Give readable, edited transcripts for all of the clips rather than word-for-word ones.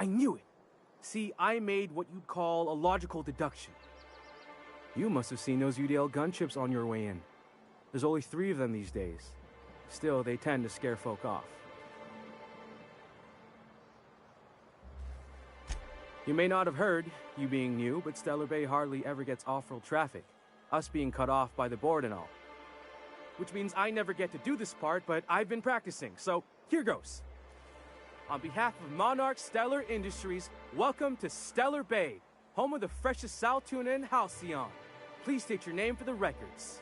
I knew it. See, I made what you'd call a logical deduction. You must have seen those UDL gunships on your way in. There's only 3 of them these days. Still, they tend to scare folk off. You may not have heard, you being new, but Stellar Bay hardly ever gets off-road traffic, us being cut off by the board and all. Which means I never get to do this part, but I've been practicing, so here goes. On behalf of Monarch Stellar Industries, welcome to Stellar Bay, home of the freshest Sal tuna and halcyon. Please state your name for the records.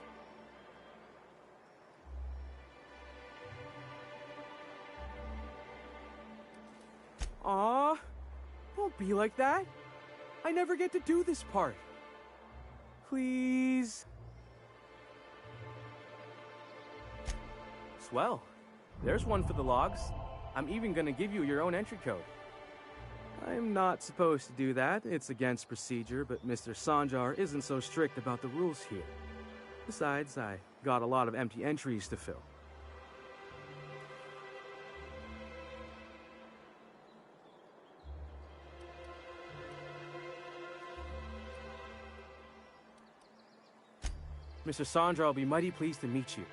Aw, don't be like that. I never get to do this part. Please. Swell. There's one for the logs. I'm even gonna give you your own entry code. I'm not supposed to do that. It's against procedure, but Mr. Sanjar isn't so strict about the rules here. Besides, I got a lot of empty entries to fill. Mr. Sanjar will be mighty pleased to meet you.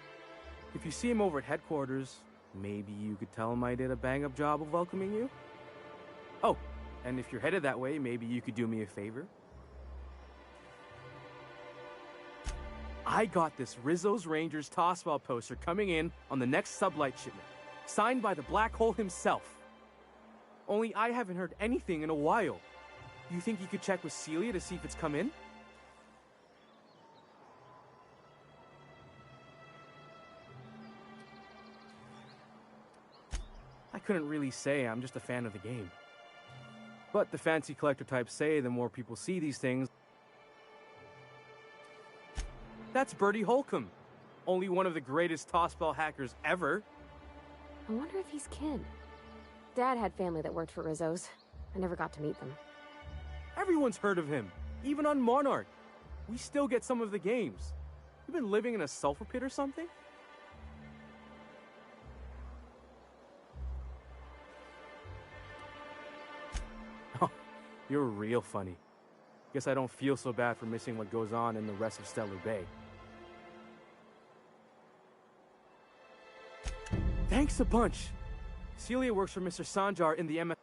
If you see him over at headquarters, maybe you could tell him I did a bang-up job of welcoming you? Oh, and if you're headed that way, maybe you could do me a favor? I got this Rizzo's Rangers tossball poster coming in on the next sublight shipment, signed by the Black Hole himself. Only I haven't heard anything in a while. You think you could check with Celia to see if it's come in? I couldn't really say, I'm just a fan of the game. But the fancy collector types say the more people see these things... That's Bertie Holcomb, only one of the greatest tossball hackers ever. I wonder if he's kin. Dad had family that worked for Rizzo's. I never got to meet them. Everyone's heard of him, even on Monarch. We still get some of the games. You been living in a sulfur pit or something? You're real funny. Guess I don't feel so bad for missing what goes on in the rest of Stellar Bay. Thanks a bunch. Celia works for Mr. Sanjar in the MS...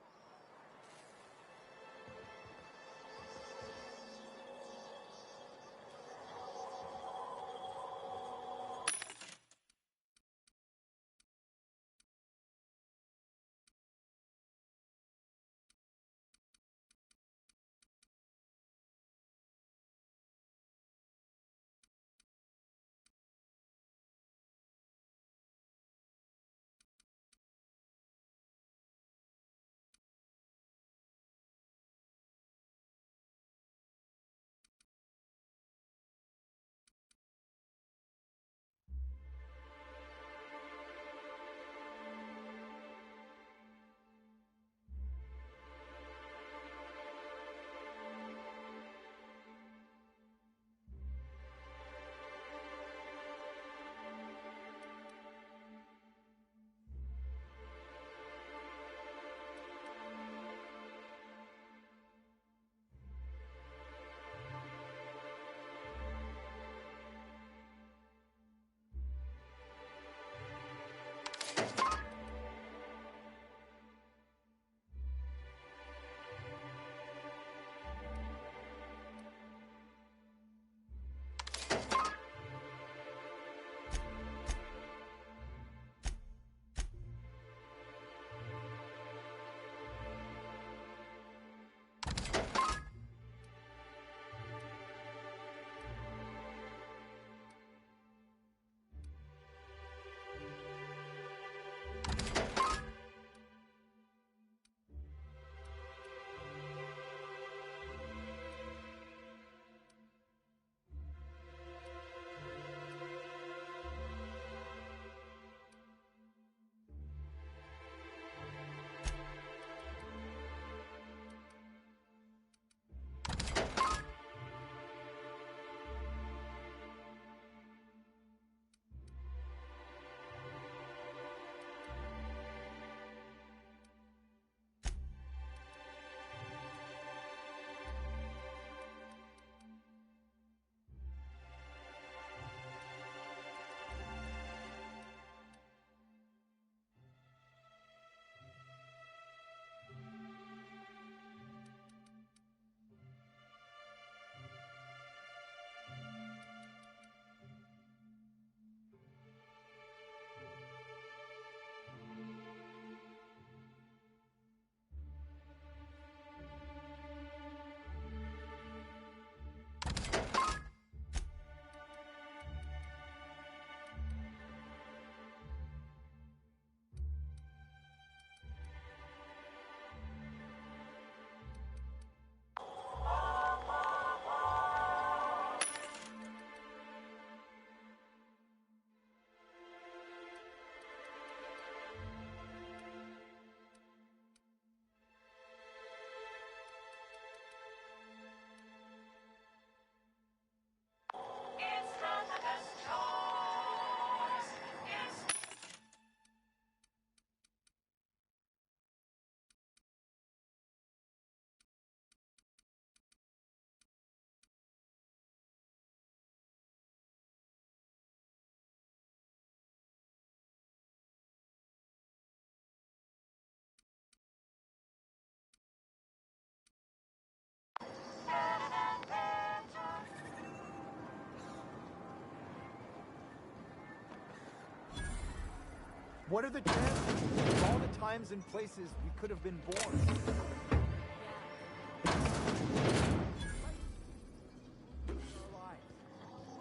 What are the chances of all the times and places we could have been born?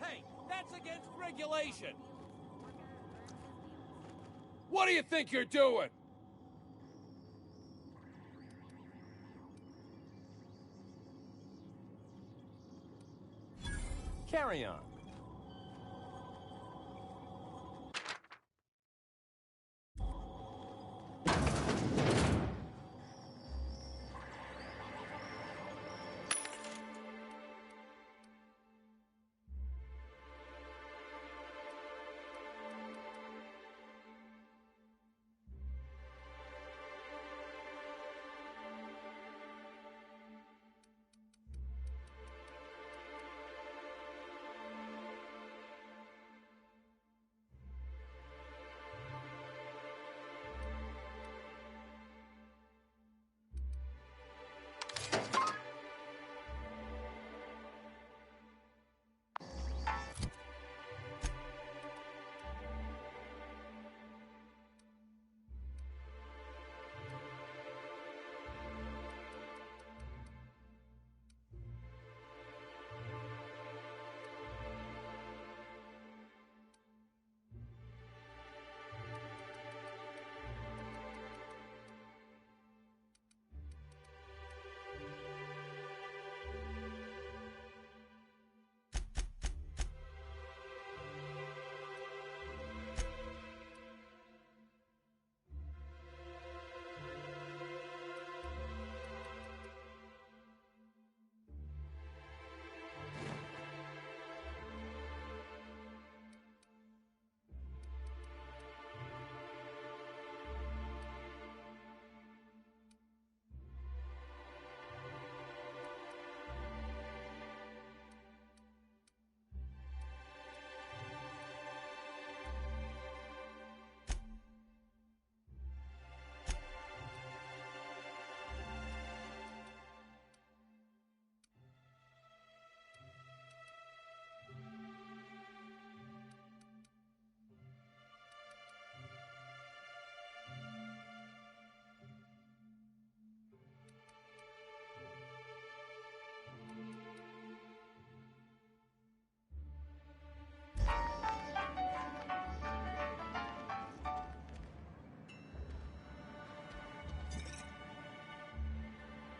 Hey, that's against regulation! What do you think you're doing? Carry on.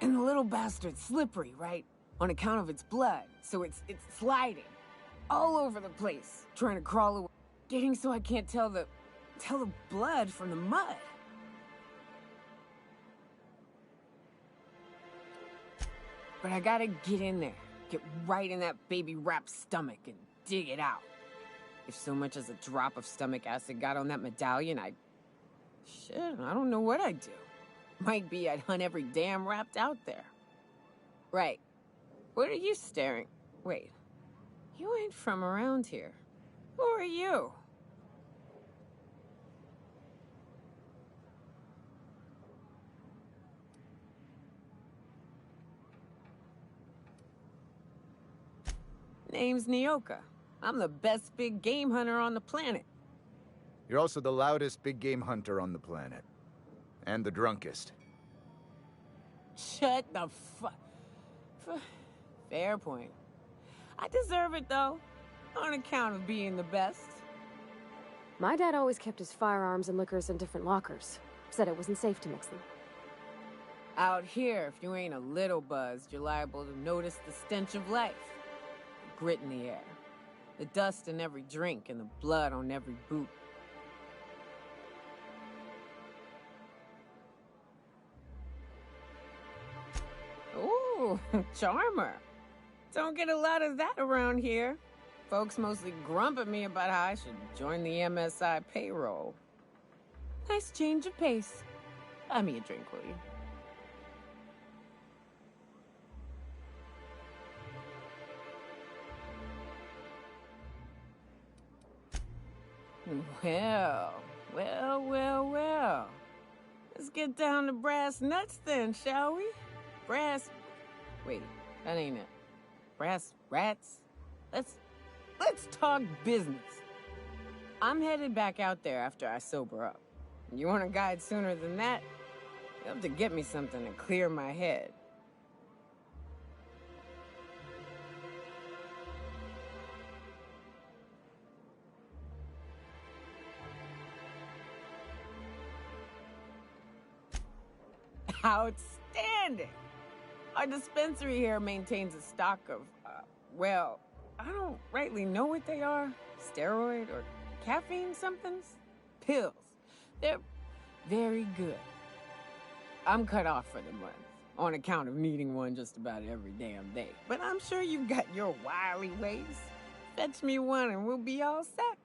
And the little bastard's slippery, right? On account of its blood, so it's sliding all over the place, trying to crawl away, getting so I can't tell the blood from the mud. But I gotta get in there, get right in that baby rap's stomach and dig it out. If so much as a drop of stomach acid got on that medallion, shit, I don't know what I'd do. Might be I'd hunt every damn Rapt out there. Right. What are you staring? Wait. You ain't from around here. Who are you? Name's Nyoka. I'm the best big game hunter on the planet. You're also the loudest big game hunter on the planet. And the drunkest. Shut the Fair point. I deserve it, though. On account of being the best. My dad always kept his firearms and liquors in different lockers. Said it wasn't safe to mix them. Out here, if you ain't a little buzzed, you're liable to notice the stench of life. The grit in the air. The dust in every drink and the blood on every boot. Ooh, charmer. Don't get a lot of that around here. Folks mostly grump at me about how I should join the MSI payroll. Nice change of pace. Buy me a drink, will you? Well. Let's get down to brass nuts then, shall we? Wait, that ain't it. Brass rats? Let's talk business. I'm headed back out there after I sober up. You want a guide sooner than that? You'll have to get me something to clear my head. Outstanding! Our dispensary here maintains a stock of, well, I don't rightly know what they are. Steroid or caffeine somethings? Pills. They're very good. I'm cut off for the month, on account of needing one just about every damn day. But I'm sure you've got your wily ways. Fetch me one and we'll be all set.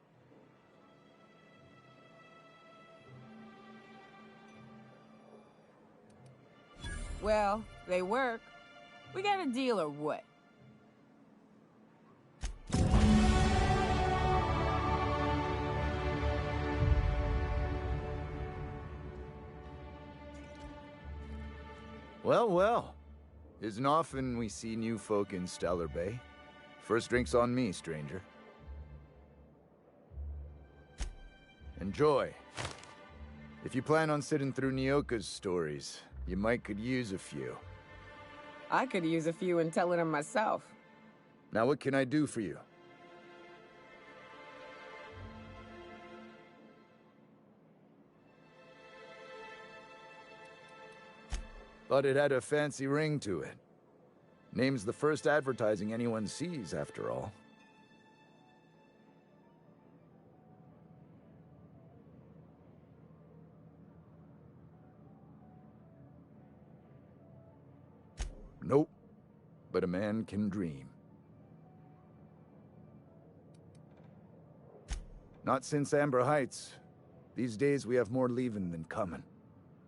Well, they work. We got a deal or what? Well, well. Isn't often we see new folk in Stellar Bay. First drink's on me, stranger. Enjoy. If you plan on sitting through Nyoka's stories, you might could use a few. I could use a few and telling them myself. Now what can I do for you? Thought it had a fancy ring to it. Name's the first advertising anyone sees, after all. Nope. But a man can dream. Not since Amber Heights. These days we have more leaving than coming.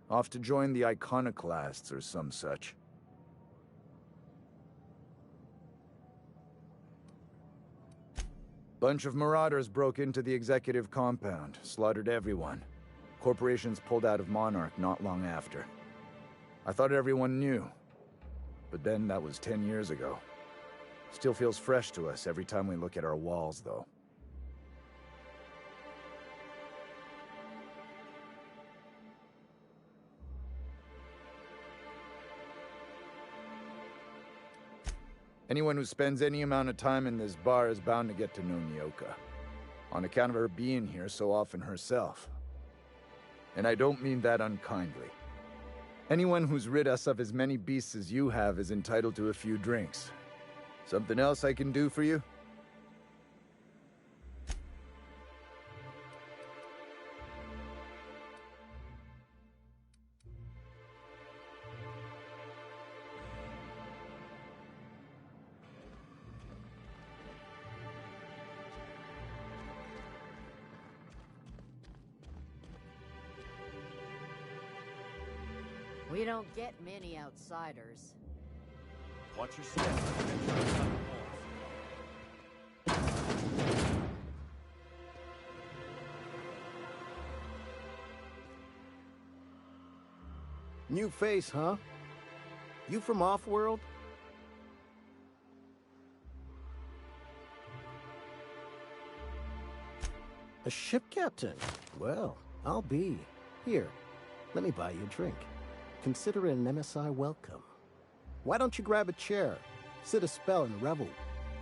Off to join the Iconoclasts or some such. Bunch of marauders broke into the executive compound, slaughtered everyone. Corporations pulled out of Monarch not long after. I thought everyone knew. But then that was 10 years ago. Still feels fresh to us every time we look at our walls, though. Anyone who spends any amount of time in this bar is bound to get to know Nyoka, on account of her being here so often herself. And I don't mean that unkindly. Anyone who's rid us of as many beasts as you have is entitled to a few drinks. Something else I can do for you? We don't get many outsiders. Watch your step. New face, huh? You from Offworld? A ship captain? Well, I'll be. Here, let me buy you a drink. Consider it an MSI welcome. Why don't you grab a chair, sit a spell and revel?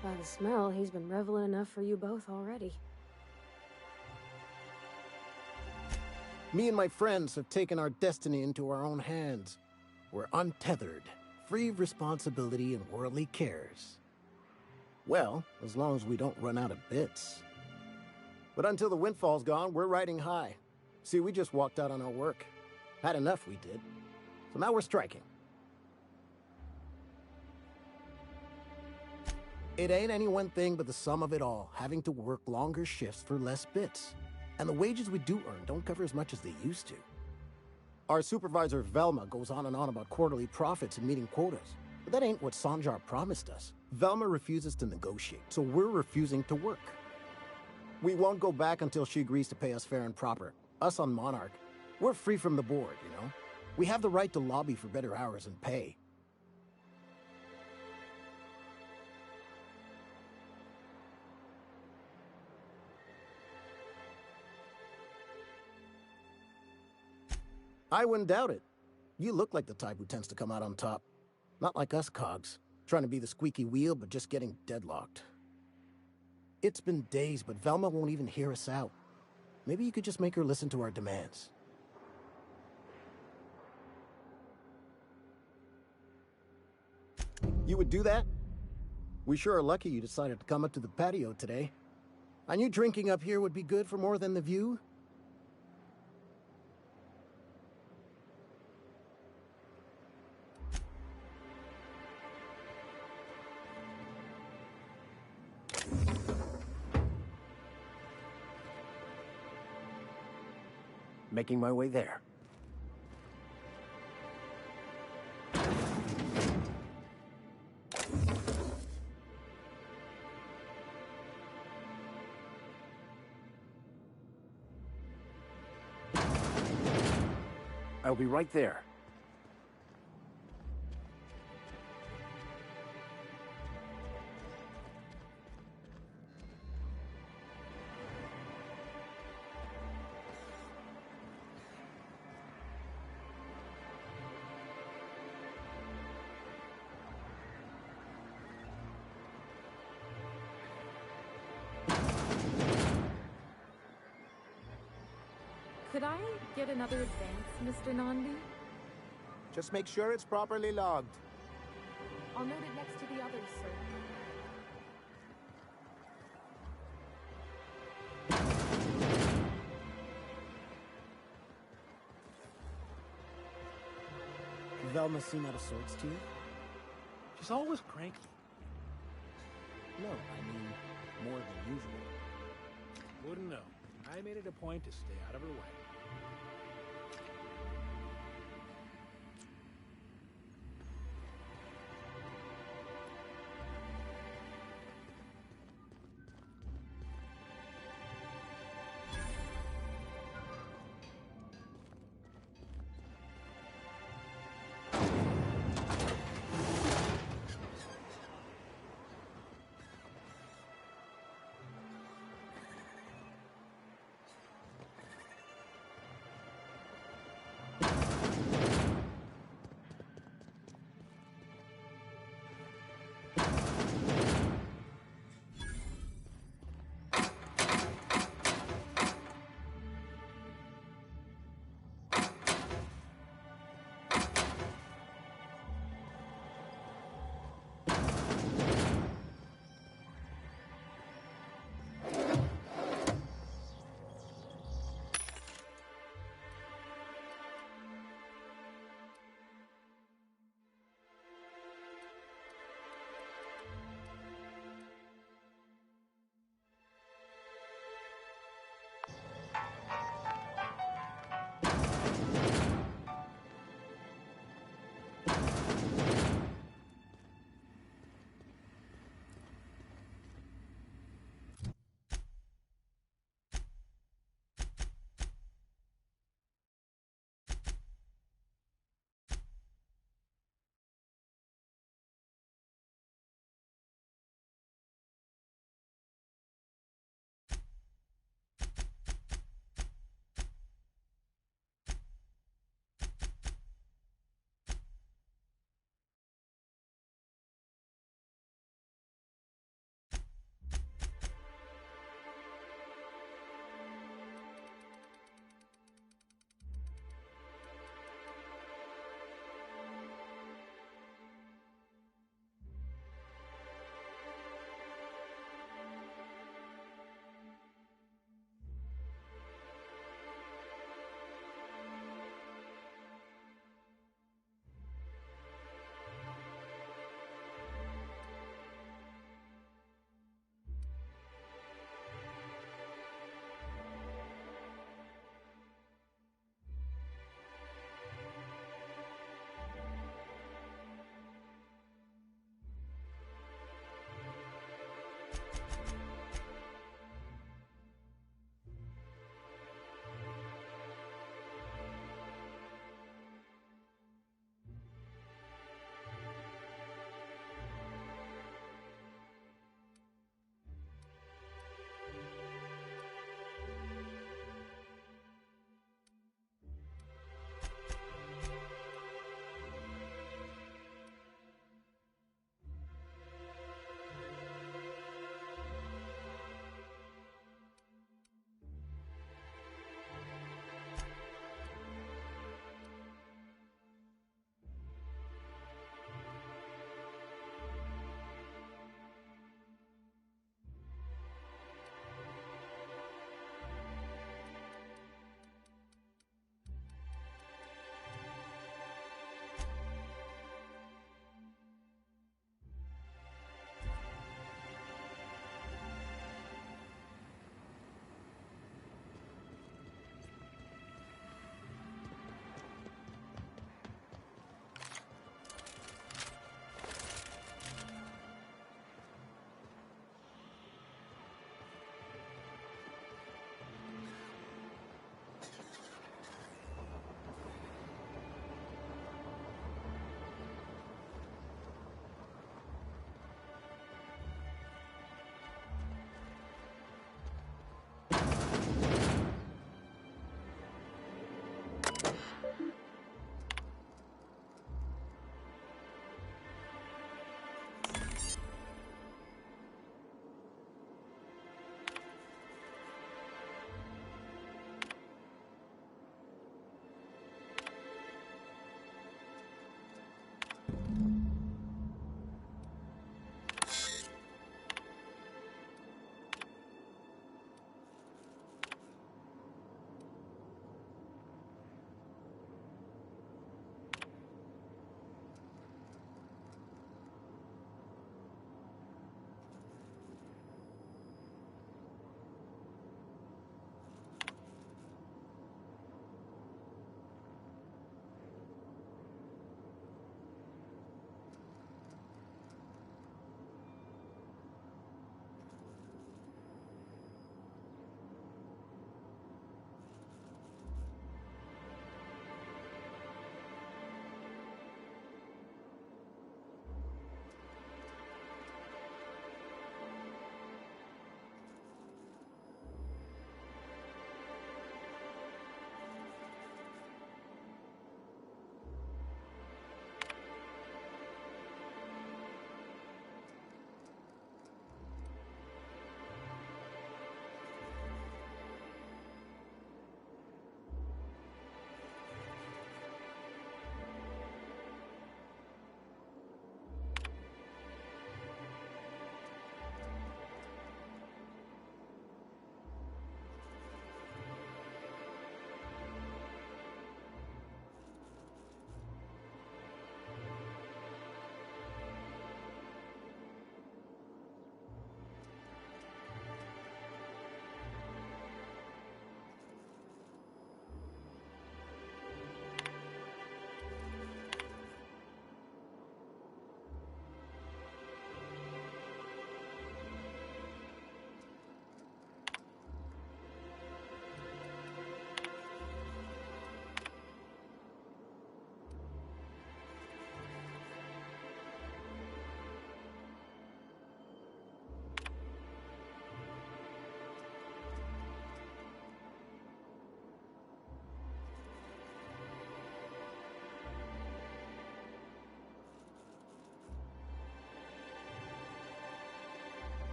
By the smell, he's been reveling enough for you both already. Me and my friends have taken our destiny into our own hands. We're untethered, free of responsibility and worldly cares. Well, as long as we don't run out of bits. But until the windfall's gone, we're riding high. See, we just walked out on our work. Had enough, we did. So now we're striking. It ain't any one thing but the sum of it all, having to work longer shifts for less bits. And the wages we do earn don't cover as much as they used to. Our supervisor, Velma, goes on and on about quarterly profits and meeting quotas. But that ain't what Sanjar promised us. Velma refuses to negotiate, so we're refusing to work. We won't go back until she agrees to pay us fair and proper. Us on Monarch, we're free from the board, you know? We have the right to lobby for better hours and pay. I wouldn't doubt it. You look like the type who tends to come out on top. Not like us cogs, trying to be the squeaky wheel but just getting deadlocked. It's been days, but Velma won't even hear us out. Maybe you could just make her listen to our demands. You would do that? We sure are lucky you decided to come up to the patio today. I knew drinking up here would be good for more than the view. Making my way there. I'll be right there. Could I get another advance, Mr. Nandi? Just make sure it's properly logged. I'll note it next to the others, sir. Velma seem out of sorts to you? She's always cranky. No, I mean, more than usual. Wouldn't know. I made it a point to stay out of her way.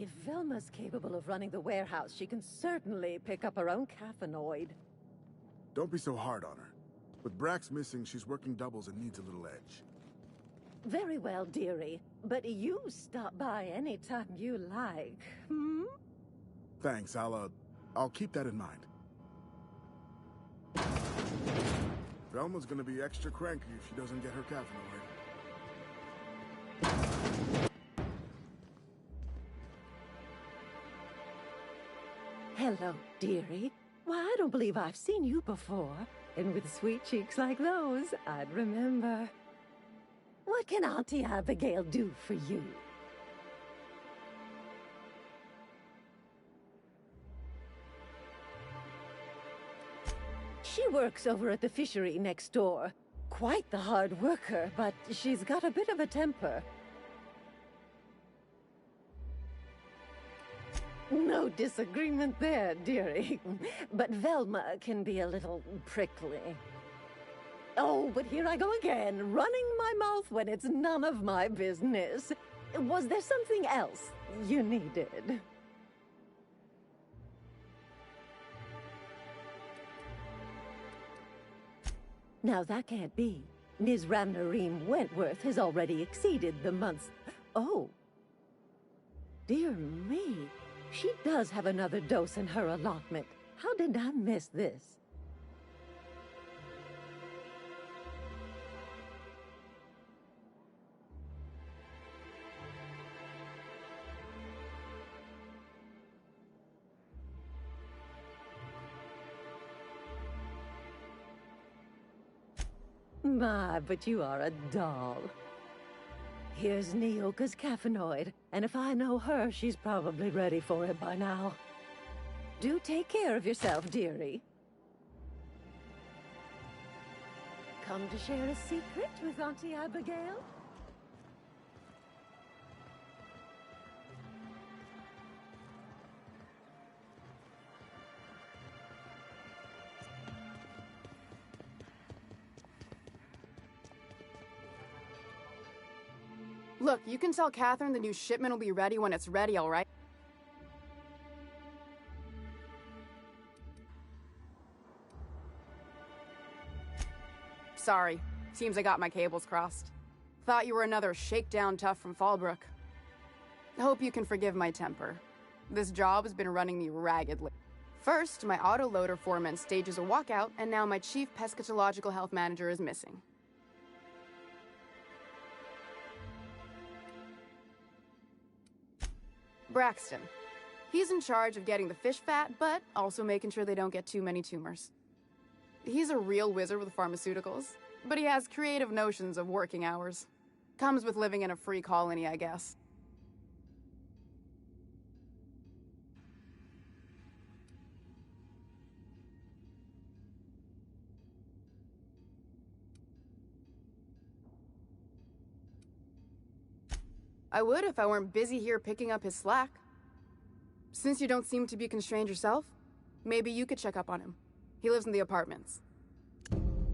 If Velma's capable of running the warehouse, she can certainly pick up her own caffeinoid. Don't be so hard on her. With Brax missing, she's working doubles and needs a little edge. Very well, dearie. But you stop by anytime you like, hmm? Thanks, I'll keep that in mind. Velma's gonna be extra cranky if she doesn't get her caffeinoid. Hello, dearie. Why, I don't believe I've seen you before. And with sweet cheeks like those, I'd remember. What can Auntie Abigail do for you? She works over at the fishery next door. Quite the hard worker, but she's got a bit of a temper. No disagreement there, dearie. But Velma can be a little prickly. Oh, but here I go again, running my mouth when it's none of my business. Was there something else you needed? Now that can't be. Ms. Ramnarine Wentworth has already exceeded the month's... Oh. Dear me. She does have another dose in her allotment. How did I miss this? My, but you are a doll. Here's Nyoka's caffeinoid, and if I know her, she's probably ready for it by now. Do take care of yourself, dearie. Come to share a secret with Auntie Abigail? Look, you can tell Catherine the new shipment will be ready when it's ready, all right? Sorry. Seems I got my cables crossed. Thought you were another shakedown tough from Fallbrook. Hope you can forgive my temper. This job has been running me raggedly. First, my autoloader foreman stages a walkout, and now my chief pescatological health manager is missing. Braxton. He's in charge of getting the fish fat, but also making sure they don't get too many tumors. He's a real wizard with pharmaceuticals, but he has creative notions of working hours. Comes with living in a free colony, I guess. I would if I weren't busy here picking up his slack. Since you don't seem to be constrained yourself, maybe you could check up on him. He lives in the apartments.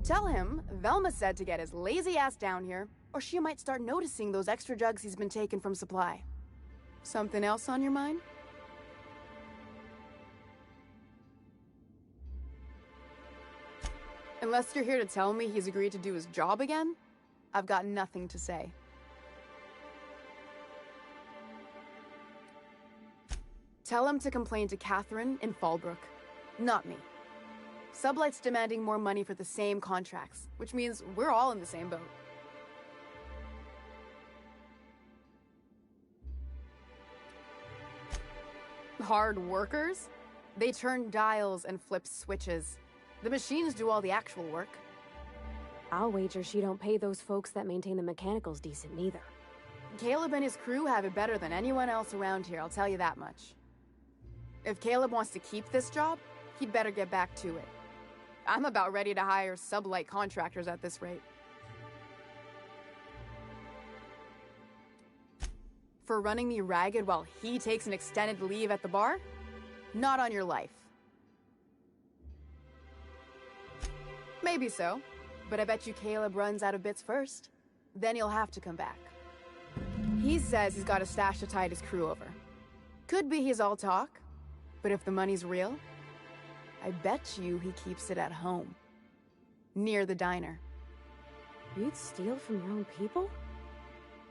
Tell him Velma said to get his lazy ass down here, or she might start noticing those extra jugs he's been taking from supply. Something else on your mind? Unless you're here to tell me he's agreed to do his job again, I've got nothing to say. Tell him to complain to Catherine in Fallbrook, not me. Sublight's demanding more money for the same contracts, which means we're all in the same boat. Hard workers? They turn dials and flip switches. The machines do all the actual work. I'll wager she don't pay those folks that maintain the mechanicals decent neither. Caleb and his crew have it better than anyone else around here, I'll tell you that much. If Caleb wants to keep this job, he'd better get back to it. I'm about ready to hire sublight contractors at this rate. For running me ragged while he takes an extended leave at the bar? Not on your life. Maybe so, but I bet you Caleb runs out of bits first. Then he'll have to come back. He says he's got a stash to tide his crew over. Could be he's all talk, but if the money's real, I bet you he keeps it at home, near the diner. You'd steal from your own people?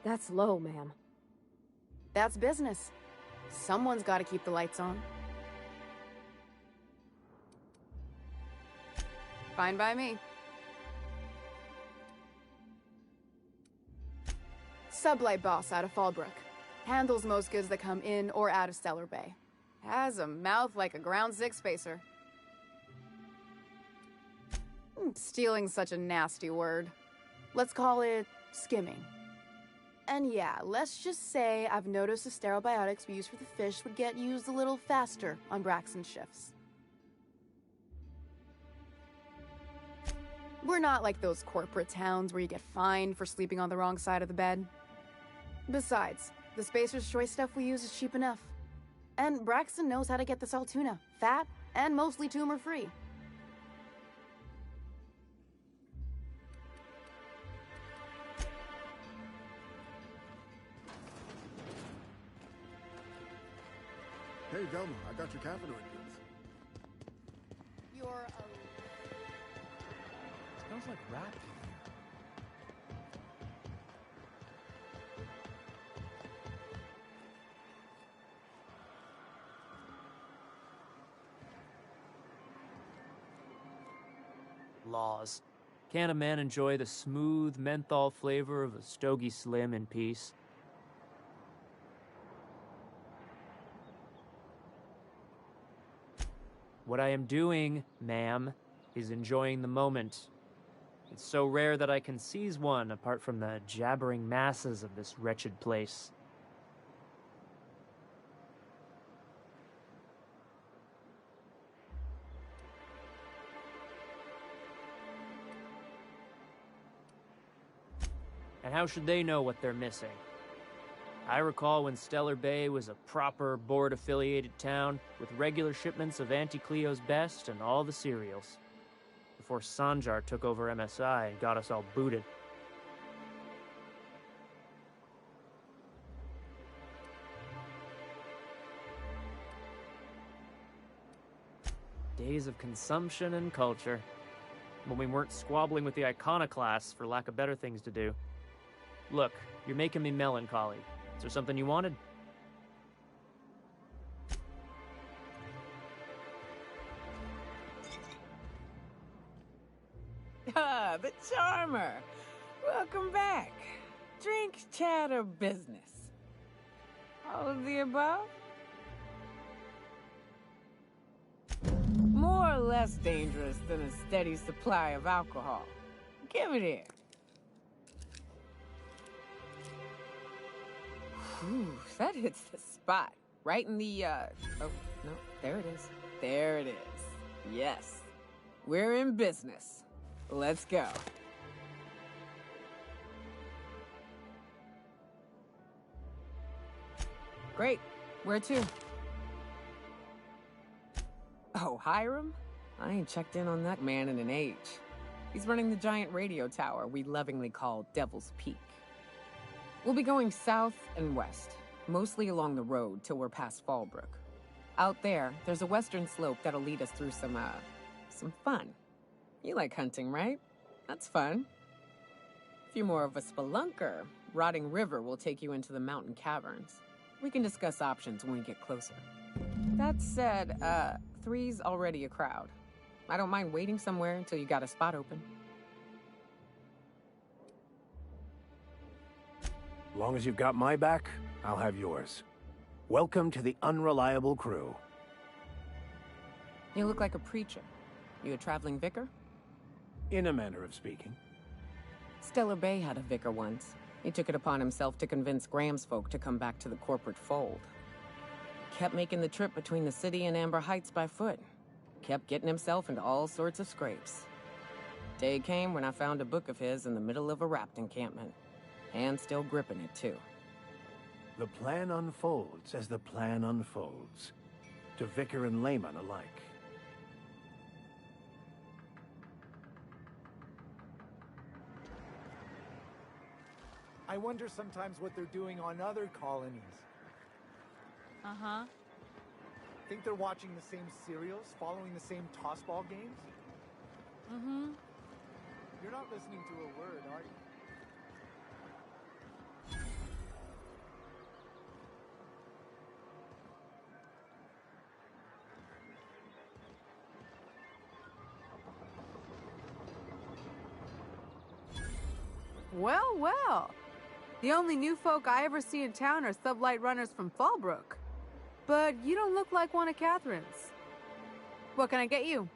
That's low, ma'am. That's business. Someone's got to keep the lights on. Fine by me. Sublight boss out of Fallbrook. Handles most goods that come in or out of Stellar Bay. Has a mouth like a ground six spacer. Stealing's such a nasty word. Let's call it skimming. And yeah, let's just say I've noticed the sterile biotics we use for the fish would get used a little faster on Braxton's shifts. We're not like those corporate towns where you get fined for sleeping on the wrong side of the bed. Besides, the Spacer's Choice stuff we use is cheap enough. And Braxton knows how to get the Saltuna, fat and mostly tumor-free. Hey, Velma, I got your catheter goods. You're Smells like rat poop. Laws. Can a man enjoy the smooth menthol flavor of a Stogie Slim in peace? What I am doing, ma'am, is enjoying the moment. It's so rare that I can seize one apart from the jabbering masses of this wretched place. And how should they know what they're missing? I recall when Stellar Bay was a proper board-affiliated town with regular shipments of Auntie Cleo's best and all the cereals. Before Sanjar took over MSI and got us all booted. Days of consumption and culture. When we weren't squabbling with the iconoclasts for lack of better things to do. Look, you're making me melancholy. Is there something you wanted? Ah, the Charmer. Welcome back. Drink, chat, or business? All of the above? More or less dangerous than a steady supply of alcohol. Give it here. Whew, that hits the spot. Right in the, oh, no, there it is. There it is. Yes. We're in business. Let's go. Great. Where to? Oh, Hiram? I ain't checked in on that man in an age. He's running the giant radio tower we lovingly call Devil's Peak. We'll be going south and west, mostly along the road till we're past Fallbrook. Out there, there's a western slope that'll lead us through some fun. You like hunting, right? That's fun. If you're more of a spelunker, Rotting River will take you into the mountain caverns. We can discuss options when we get closer. That said, 3's already a crowd. I don't mind waiting somewhere until you got a spot open. As long as you've got my back, I'll have yours. Welcome to the Unreliable Crew. You look like a preacher. You a traveling vicar? In a manner of speaking. Stellar Bay had a vicar once. He took it upon himself to convince Graham's folk to come back to the corporate fold. Kept making the trip between the city and Amber Heights by foot. Kept getting himself into all sorts of scrapes. Day came when I found a book of his in the middle of a rapt encampment. And still gripping it, too. The plan unfolds as the plan unfolds. To vicar and layman alike. I wonder sometimes what they're doing on other colonies. Uh-huh. Think they're watching the same serials, following the same tossball games? Mm-hmm. You're not listening to a word, are you? Well, well. The only new folk I ever see in town are sublight runners from Fallbrook. But you don't look like one of Catherine's. What can I get you?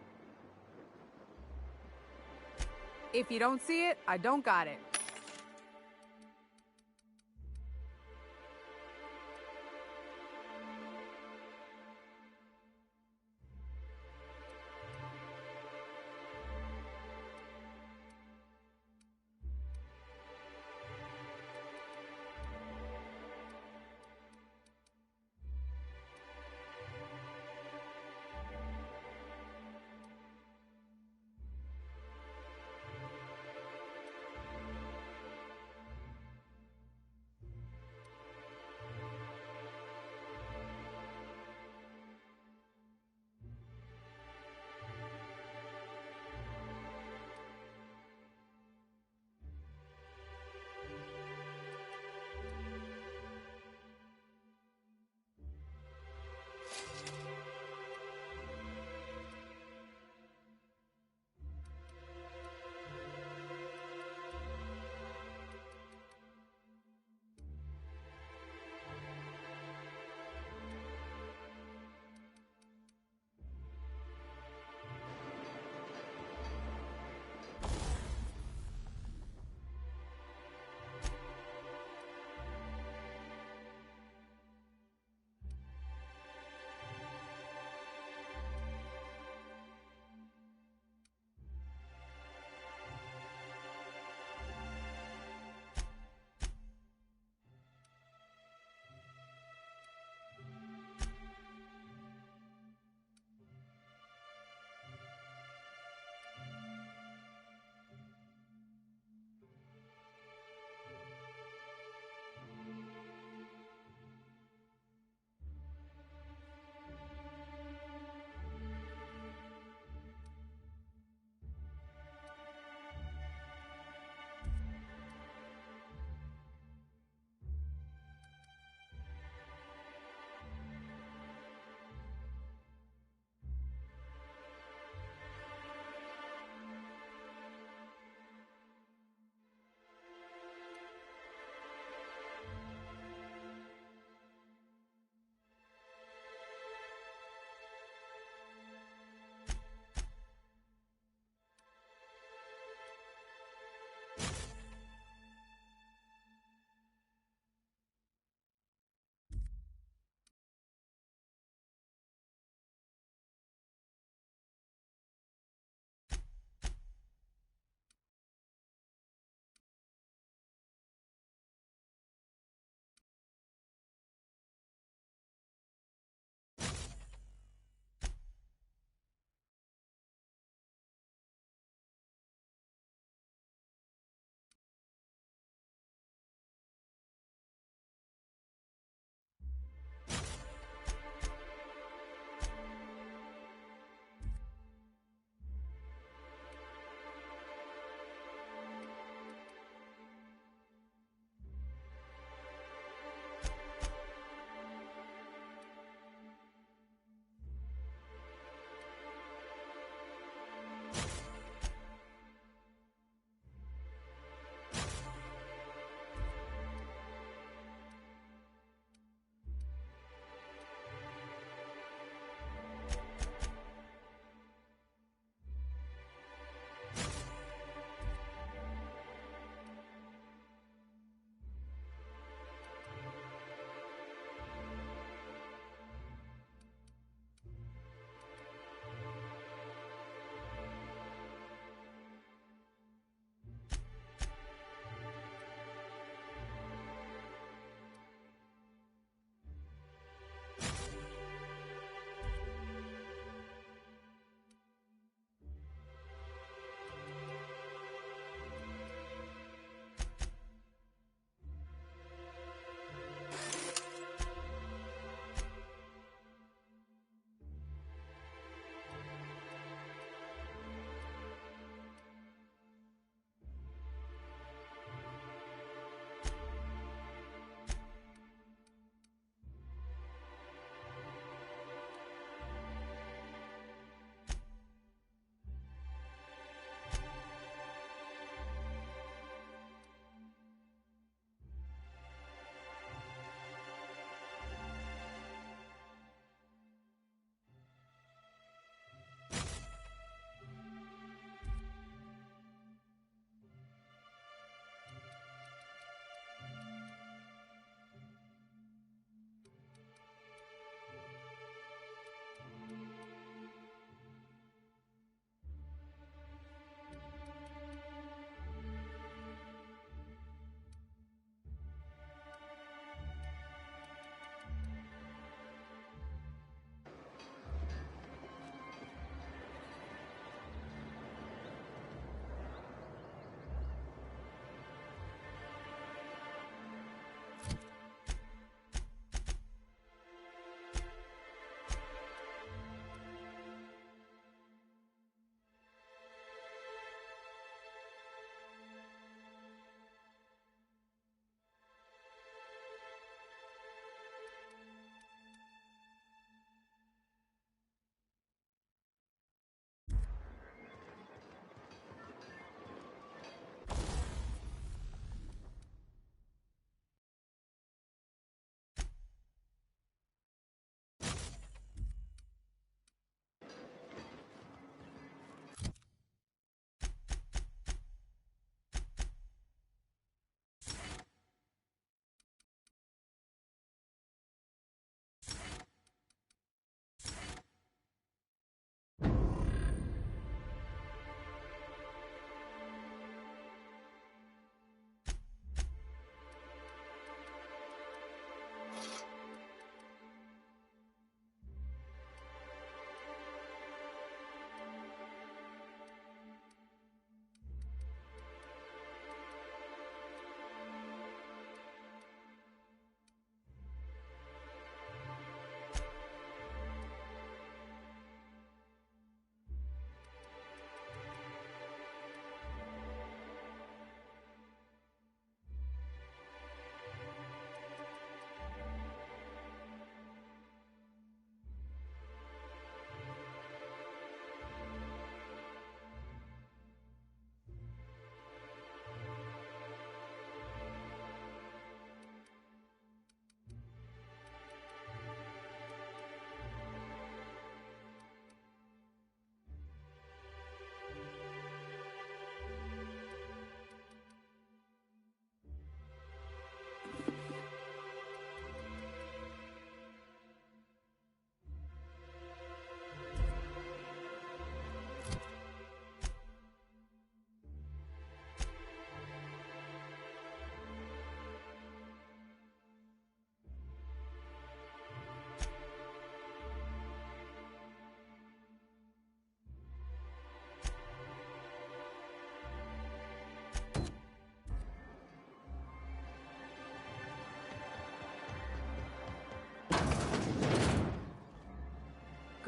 If you don't see it, I don't got it.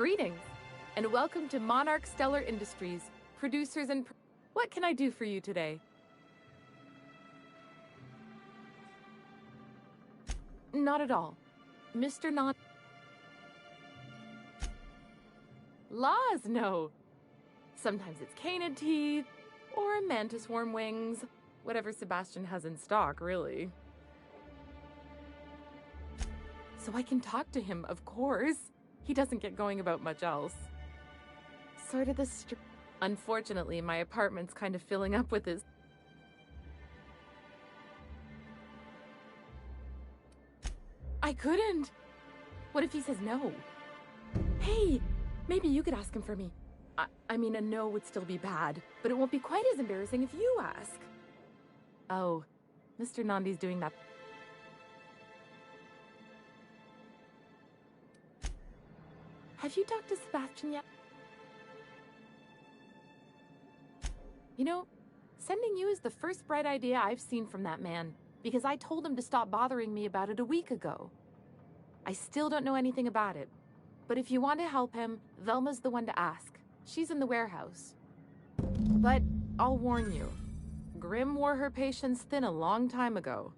Greetings, and welcome to Monarch Stellar Industries, producers and... What can I do for you today? Not at all. Mr. Non... Laws, no. Sometimes it's canid teeth, or mantis worm wings. Whatever Sebastian has in stock, really. So I can talk to him, of course. He doesn't get going about much else. Sort of the Unfortunately, my apartment's kind of filling up with his... I couldn't. What if he says no? Hey, maybe you could ask him for me. I mean, a no would still be bad, but it won't be quite as embarrassing if you ask. Oh, Mr. Nandi's doing that. Have you talked to Sebastian yet? You know, sending you is the first bright idea I've seen from that man, because I told him to stop bothering me about it a week ago. I still don't know anything about it, but if you want to help him, Velma's the one to ask. She's in the warehouse. But I'll warn you, Grimm wore her patience thin a long time ago.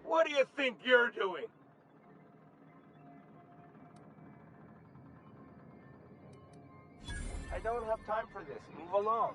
What do you think you're doing? I don't have time for this. Move along.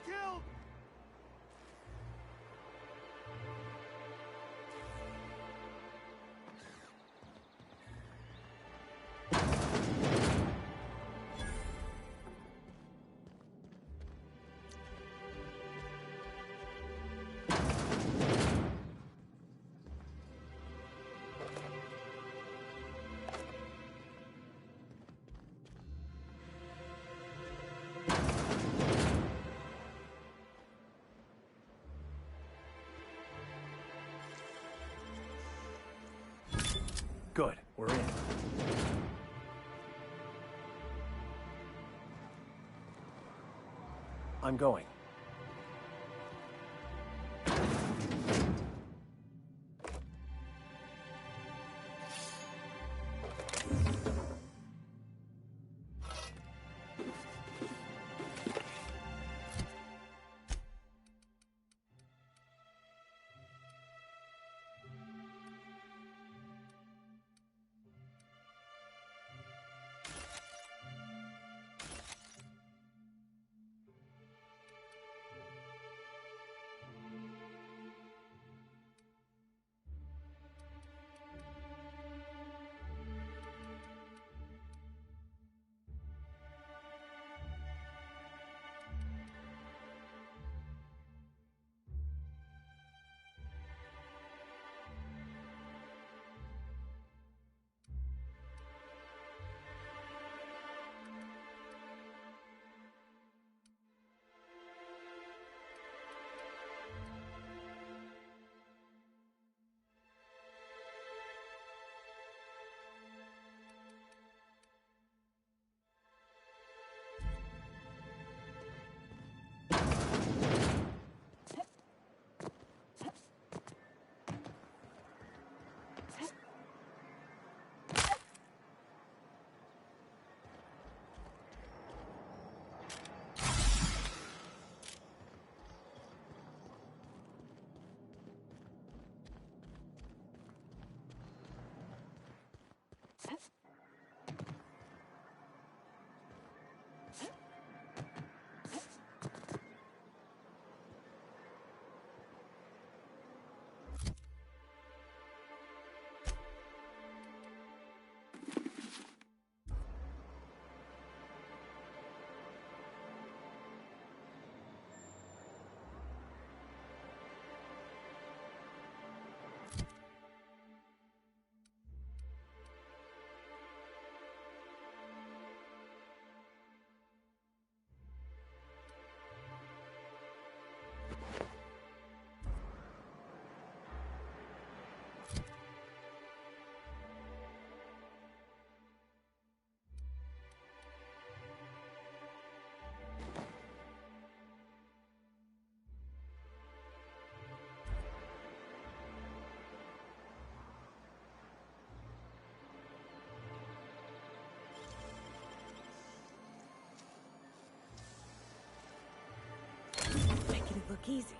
Killed! Good, we're in. I'm going. cook easy.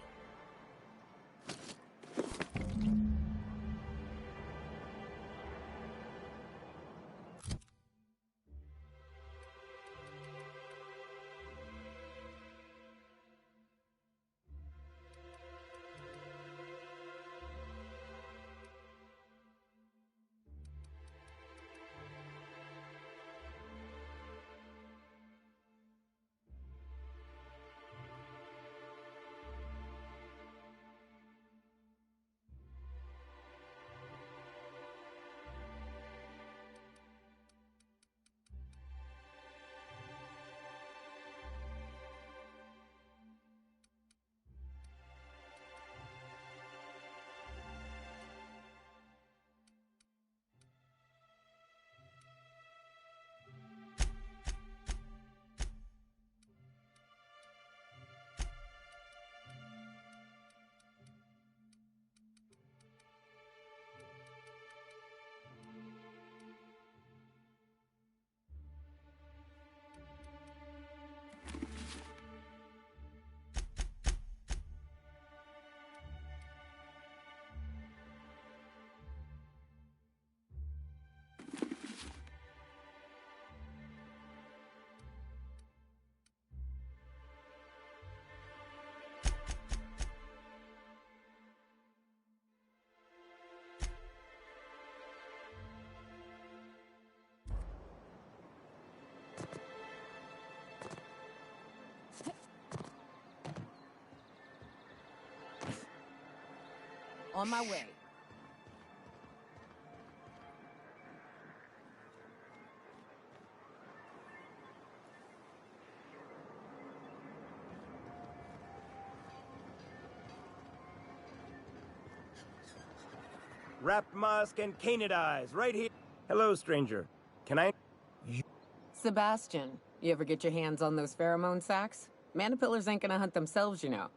On my way. Wrapped musk and canid eyes, right here. Hello, stranger. Can I... Sebastian, you ever get your hands on those pheromone sacs? Manipillars ain't gonna hunt themselves, you know.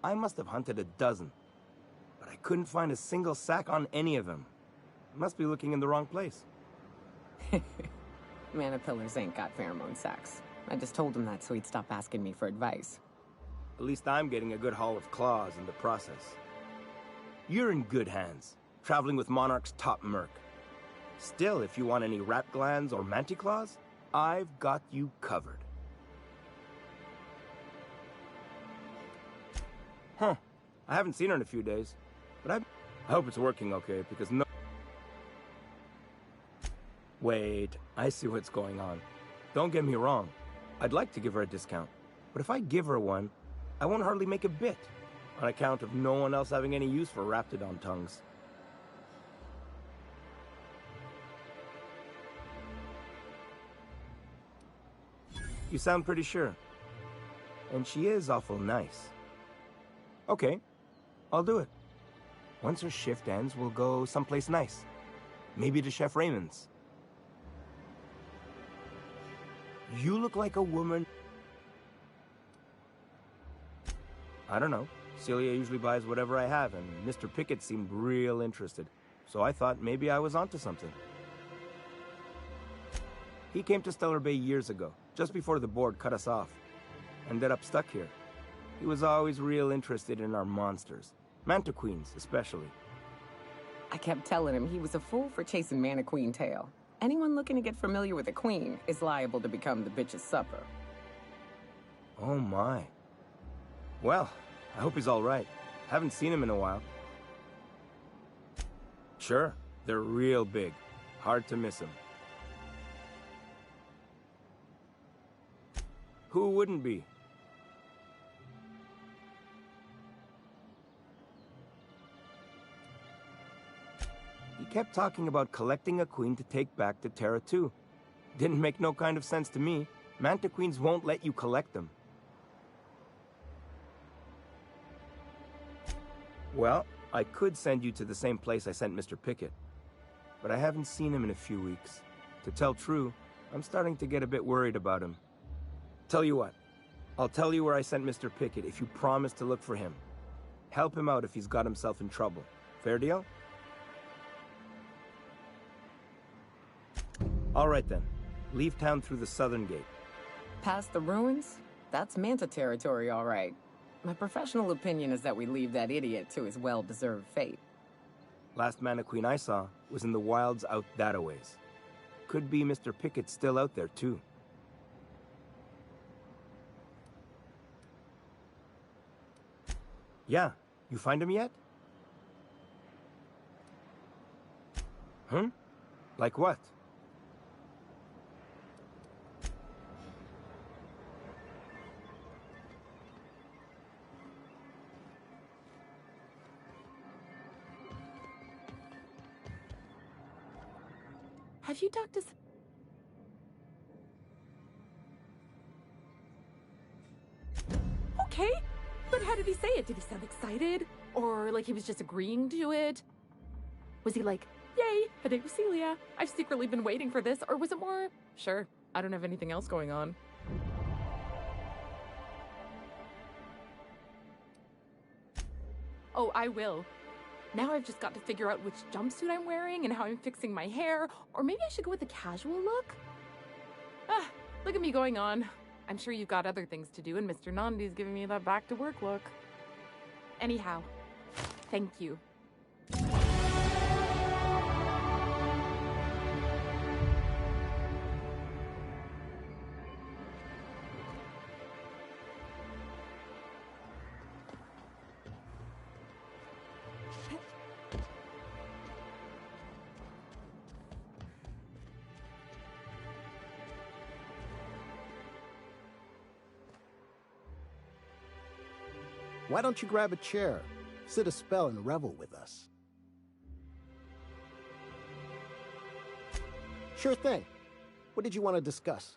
I must have hunted a dozen, but I couldn't find a single sack on any of them. Must be looking in the wrong place. Manipillars ain't got pheromone sacs. I just told him that so he'd stop asking me for advice. At least I'm getting a good haul of claws in the process. You're in good hands, traveling with Monarch's top merc. Still, if you want any rat glands or manticlaws, I've got you covered. Huh. I haven't seen her in a few days, but I hope it's working okay, because no... Wait, I see what's going on. Don't get me wrong. I'd like to give her a discount, but if I give her one, I won't hardly make a bit, on account of no one else having any use for Raptidon tongues. You sound pretty sure. And she is awful nice. Okay, I'll do it. Once her shift ends, we'll go someplace nice. Maybe to Chef Raymond's. You look like a woman... I don't know. Celia usually buys whatever I have, and Mr. Pickett seemed real interested. So I thought maybe I was onto something. He came to Stellar Bay years ago, just before the board cut us off. Ended up stuck here. He was always real interested in our monsters. Mantiqueens, especially. I kept telling him he was a fool for chasing Mantiqueen tail. Anyone looking to get familiar with a queen is liable to become the bitch's supper. Oh my. Well, I hope he's all right. Haven't seen him in a while. Sure, they're real big. Hard to miss him. Who wouldn't be? He kept talking about collecting a queen to take back to Terra 2. Didn't make no kind of sense to me. Mantiqueens won't let you collect them. Well, I could send you to the same place I sent Mr. Pickett. But I haven't seen him in a few weeks. To tell true, I'm starting to get a bit worried about him. Tell you what, I'll tell you where I sent Mr. Pickett if you promise to look for him. Help him out if he's got himself in trouble. Fair deal? All right then. Leave town through the southern gate. Past the ruins? That's Manta territory, all right. My professional opinion is that we leave that idiot to his well-deserved fate. Last Mannequin I saw was in the wilds out that-a-ways. Could be Mr. Pickett still out there, too. Yeah, you find him yet? Huh? Like what? Have you talked to... Okay, but how did he say it? Did he sound excited? Or like he was just agreeing to it? Was he like, yay, a date with Celia. I've secretly been waiting for this. Or was it more, sure, I don't have anything else going on. Oh, I will. Now I've just got to figure out which jumpsuit I'm wearing and how I'm fixing my hair. Or maybe I should go with a casual look? Ah, look at me going on. I'm sure you've got other things to do, and Mr. Nandi's giving me that back-to-work look. Anyhow, thank you. Why don't you grab a chair, sit a spell, and revel with us? Sure thing. What did you want to discuss?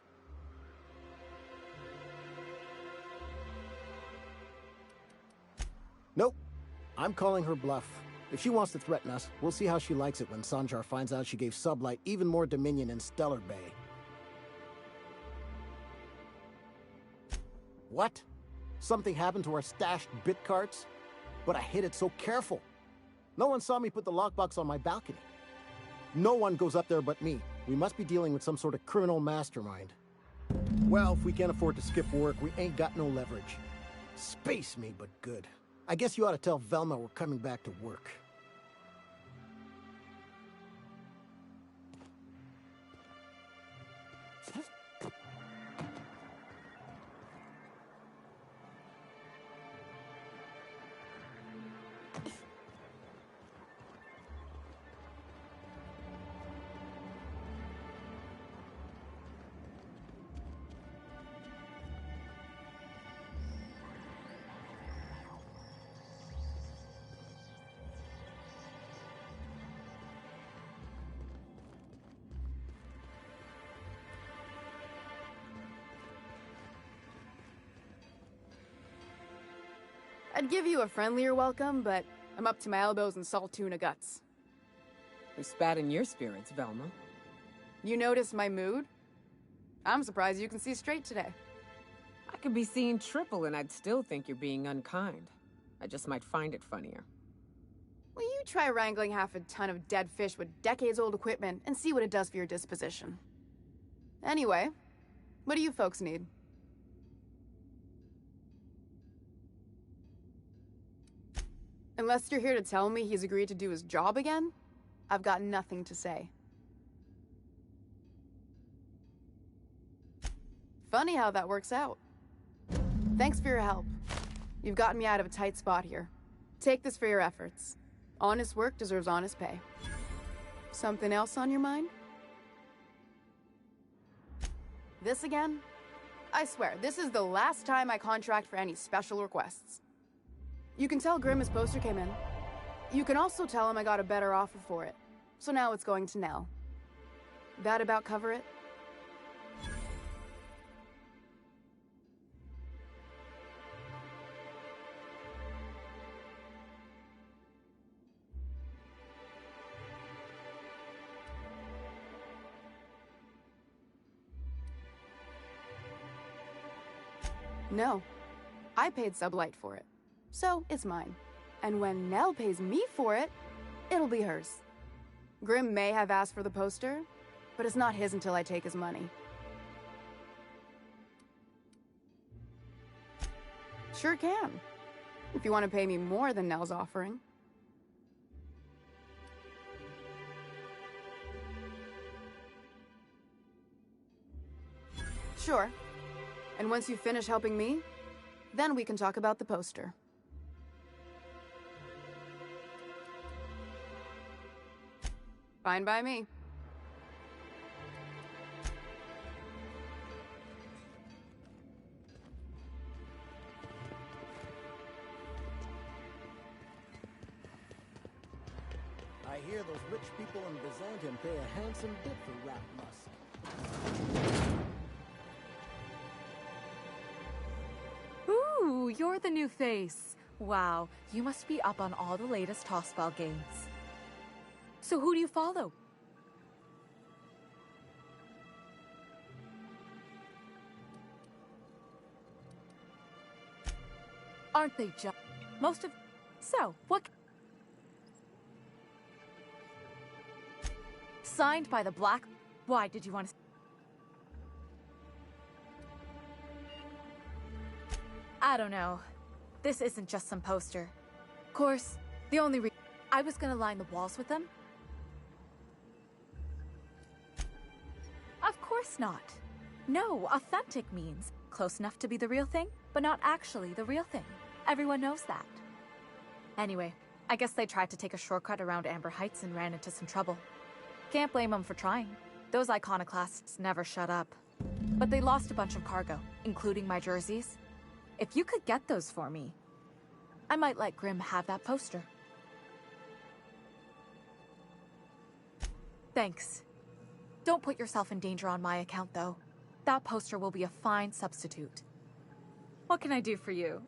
Nope. I'm calling her bluff. If she wants to threaten us, we'll see how she likes it when Sanjar finds out she gave Sublight even more dominion in Stellar Bay. What? Something happened to our stashed bit carts? But I hid it so careful. No one saw me put the lockbox on my balcony. No one goes up there but me. We must be dealing with some sort of criminal mastermind. Well, if we can't afford to skip work, we ain't got no leverage. Space me, but good. I guess you ought to tell Velma we're coming back to work. I'd give you a friendlier welcome, but I'm up to my elbows in salt tuna guts. Who spat in your spirits, Velma? You noticed my mood? I'm surprised you can see straight today. I could be seeing triple and I'd still think you're being unkind. I just might find it funnier. Well, you try wrangling half a ton of dead fish with decades-old equipment and see what it does for your disposition. Anyway, what do you folks need? Unless you're here to tell me he's agreed to do his job again, I've got nothing to say. Funny how that works out. Thanks for your help. You've gotten me out of a tight spot here. Take this for your efforts. Honest work deserves honest pay. Something else on your mind? This again? I swear, this is the last time I contract for any special requests. You can tell Grimm his poster came in. You can also tell him I got a better offer for it. So now it's going to Nell. That about cover it? No. I paid Sublight for it. So, it's mine. And when Nell pays me for it, it'll be hers. Grimm may have asked for the poster, but it's not his until I take his money. Sure can. If you want to pay me more than Nell's offering. Sure. And once you finish helping me, then we can talk about the poster. Fine by me. I hear those rich people in Byzantium pay a handsome bit for rat musk. Ooh, you're the new face. Wow, you must be up on all the latest tossball games. So who do you follow? Aren't they just... Most of... So, what... Signed by the Black... Why did you want to... I don't know. This isn't just some poster. Of course, the only reason I was gonna line the walls with them. Of course not. No, authentic means close enough to be the real thing, but not actually the real thing. Everyone knows that. Anyway, I guess they tried to take a shortcut around Amber Heights and ran into some trouble. Can't blame them for trying. Those iconoclasts never shut up. But they lost a bunch of cargo, including my jerseys. If you could get those for me, I might let Grimm have that poster. Thanks. Don't put yourself in danger on my account, though. That poster will be a fine substitute. What can I do for you?